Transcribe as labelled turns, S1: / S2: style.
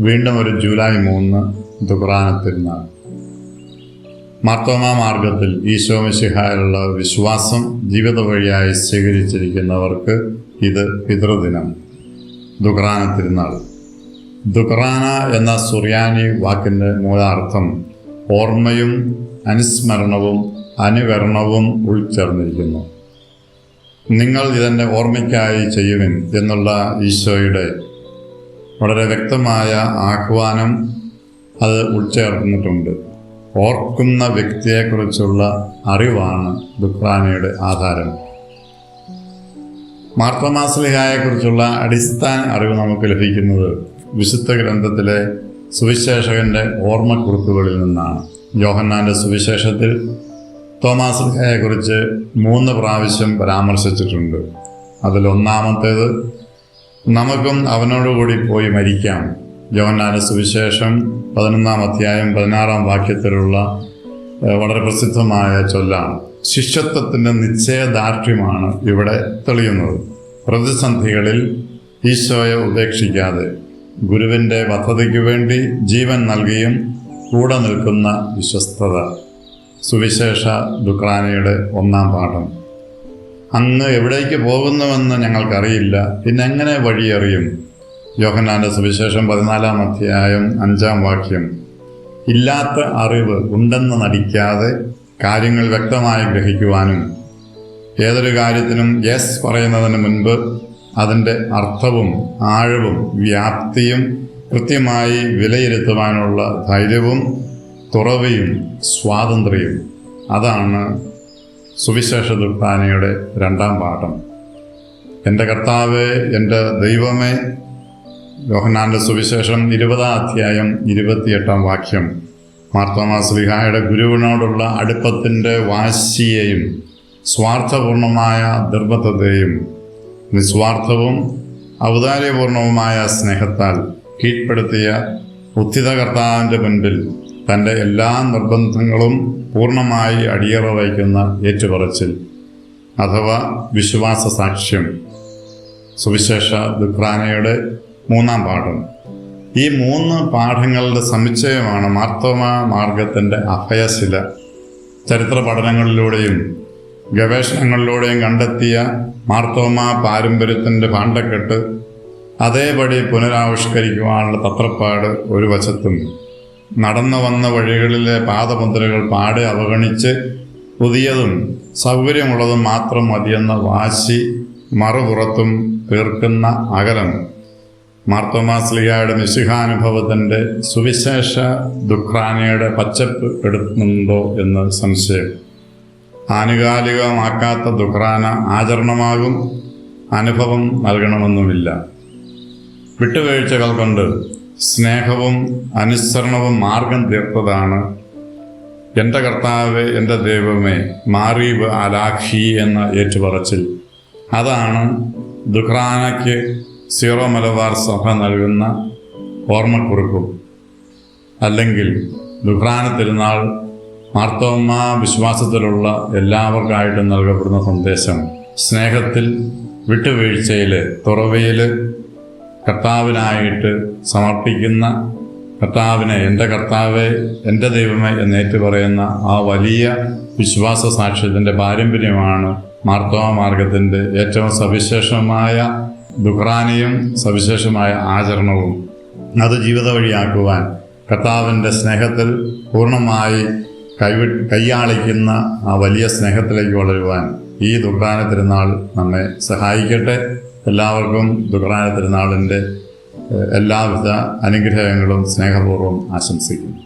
S1: വീണ്ടും ഒരു ജൂലൈ 3 ദുഖറാന തിരുനാൾ. മാർത്തോമാ മാർഗത്തിൽ ഈശോ മിശിഹായിലുള്ള വിശ്വാസം ജീവിത വഴിയായി സ്വീകരിച്ചിരിക്കുന്നവർക്ക് ഇത് പിതൃദിനം, ദുഖറാന തിരുനാൾ. ദുഖറാന എന്ന സുറിയാനി വാക്കിൻ്റെ മൂലാർത്ഥം ഓർമ്മയും അനുസ്മരണവും അനുകരണവും ഉൾച്ചേർന്നിരിക്കുന്നു. നിങ്ങൾ ഇതെൻ്റെ ഓർമ്മയ്ക്കായി ചെയ്യുവിൻ എന്നുള്ള ഈശോയുടെ വളരെ വ്യക്തമായ ആഹ്വാനം അത് ഉൾച്ചേർന്നിട്ടുണ്ട്. ഓർക്കുന്ന വ്യക്തിയെക്കുറിച്ചുള്ള അറിവാണ് ദുഖറാനയുടെ ആധാരം. മാർത്തോമാ ശ്ലീഹായെക്കുറിച്ചുള്ള അടിസ്ഥാന അറിവ് നമുക്ക് ലഭിക്കുന്നത് വിശുദ്ധ ഗ്രന്ഥത്തിലെ സുവിശേഷകൻ്റെ ഓർമ്മക്കുറിപ്പുകളിൽ നിന്നാണ്. യോഹന്നാൻ്റെ സുവിശേഷത്തിൽ തോമാ ശ്ലീഹായെക്കുറിച്ച് 3 പ്രാവശ്യം പരാമർശിച്ചിട്ടുണ്ട്. അതിലൊന്നാമത്തേത് നമുക്കും അവനോടുകൂടി പോയി മരിക്കാം. യോഹന്നാന്റെ സുവിശേഷം 11-ാം അധ്യായം 16-ാം വാക്യത്തിലുള്ള വളരെ പ്രസിദ്ധമായ ചൊല്ലാണ്. ശിഷ്യത്വത്തിൻ്റെ നിശ്ചയദാർഢ്യമാണ് ഇവിടെ തെളിയുന്നത്. പ്രതിസന്ധികളിൽ ഈശോയെ ഉപേക്ഷിക്കാതെ ഗുരുവിൻ്റെ പദ്ധതിക്ക് വേണ്ടി ജീവൻ നൽകിയും കൂടെ നിൽക്കുന്ന വിശ്വസ്തത. സുവിശേഷ ദുഖറാനയുടെ 1-ാം പാഠം. അങ്ങ് എവിടേക്ക് പോകുന്നുവെന്ന് ഞങ്ങൾക്കറിയില്ല, പിന്നെ എങ്ങനെ വഴിയറിയും? യോഹന്നാന്റെ സുവിശേഷം 14-ാം അധ്യായം 5-ാം വാക്യം. ഇല്ലാത്ത അറിവ് ഉണ്ടെന്ന് നടിക്കാതെ കാര്യങ്ങൾ വ്യക്തമായി ഗ്രഹിക്കുവാനും ഏതൊരു കാര്യത്തിനും യെസ് പറയുന്നതിന് മുൻപ് അതിൻ്റെ അർത്ഥവും ആഴവും വ്യാപ്തിയും കൃത്യമായി വിലയിരുത്തുവാനുള്ള ധൈര്യവും തുറവിയും സ്വാതന്ത്ര്യവും, അതാണ് സുവിശേഷ ദുഖറാനയുടെ 2-ാം പാഠം. എൻ്റെ കർത്താവേ, എൻ്റെ ദൈവമേ. യോഹന്നാന്റെ സുവിശേഷം 20-ാം അധ്യായം 28-ാം വാക്യം. മാർത്തോമാ ശ്ലീഹായുടെ ഗുരുവിനോടുള്ള അടുപ്പത്തിൻ്റെ വാശിയെയും സ്വാർത്ഥപൂർണമായ നിർബദ്ധതയും നിസ്വാർത്ഥവും ഔദാര്യപൂർണവുമായ സ്നേഹത്താൽ കീഴ്പ്പെടുത്തിയ ഉദ്ധിത കർത്താവിൻ്റെ മുൻപിൽ തൻ്റെ എല്ലാ നിർബന്ധങ്ങളും പൂർണ്ണമായി അടിയറ വയ്ക്കുന്ന ഏറ്റുപറച്ചിൽ അഥവാ വിശ്വാസ സാക്ഷ്യം. സുവിശേഷ ദുഖറാനയുടെ 3-ാം പാഠം. ഈ 3 പാഠങ്ങളുടെ സമുച്ചയമാണ് മാർത്തോമാ മാർഗത്തിൻ്റെ അഭയശില. ചരിത്ര പഠനങ്ങളിലൂടെയും ഗവേഷണങ്ങളിലൂടെയും കണ്ടെത്തിയ മാർത്തോമാ പാരമ്പര്യത്തിൻ്റെ ഭാണ്ഡക്കെട്ട് അതേപടി പുനരാവിഷ്കരിക്കുവാനുള്ള തത്രപ്പാട് ഒരു വശത്തും, നടന്നു വന്ന വഴികളിലെ പാദമുദ്രകൾ പാടെ അവഗണിച്ച് പുതിയതും സൗകര്യമുള്ളതും മാത്രം മതിയെന്ന വാശി മറുപുറത്തും തീർക്കുന്ന അകലം മാർത്തോമാ ശ്ലീഹായുടെ മിശിഹാനുഭവത്തിൻ്റെ സുവിശേഷ ദുഖറാനയുടെ പച്ചപ്പ് എടുക്കുന്നുണ്ടോ എന്ന് സംശയം. ആനുകാലികമാക്കാത്ത ദുഖറാന ആചരണമാകും, അനുഭവം നൽകണമെന്നുമില്ല. വിട്ടുവീഴ്ചകൾ കൊണ്ട് സ്നേഹവും അനുസരണവും മാർഗം തീർത്തതാണ് എൻ്റെ കർത്താവേ, എൻ്റെ ദൈവമേ, മാറീബ് അലാഖി എന്ന ഏറ്റുപറച്ചിൽ. അതാണ് ദുഖറാനയ്ക്ക് സീറോ മലബാർ സഭ നൽകുന്ന ഓർമ്മക്കുറിപ്പും. അല്ലെങ്കിൽ ദുഖറാന തിരുനാൾ മാർത്തോമാ വിശ്വാസത്തിലുള്ള എല്ലാവർക്കായിട്ടും നൽകപ്പെടുന്ന സന്ദേശം സ്നേഹത്തിൽ, വിട്ടുവീഴ്ചയിൽ, തുറവിയിൽ കർത്താവിനായിട്ട് സമർപ്പിക്കുന്ന, കർത്താവിനെ എൻ്റെ കർത്താവേ, എൻ്റെ ദൈവമേ എന്നേറ്റു പറയുന്ന ആ വലിയ വിശ്വാസ സാക്ഷ്യത്തിൻ്റെ പാരമ്പര്യമാണ് മാർത്തോമാ മാർഗത്തിൻ്റെ ഏറ്റവും സവിശേഷമായ ദുഖറാനയും സവിശേഷമായ ആചരണവും. അത് ജീവിത വഴിയാക്കുവാൻ കർത്താവിൻ്റെ സ്നേഹത്തിൽ പൂർണ്ണമായി കൈയാളിക്കുന്ന ആ വലിയ സ്നേഹത്തിലേക്ക് വളരുവാൻ ഈ ദുഖറാന തിരുനാൾ നമ്മെ സഹായിക്കട്ടെ. എല്ലാവർക്കും ദുഖറാന തിരുനാളിൻ്റെ എല്ലാവിധ അനുഗ്രഹങ്ങളും സ്നേഹപൂർവ്വം ആശംസിക്കുന്നു.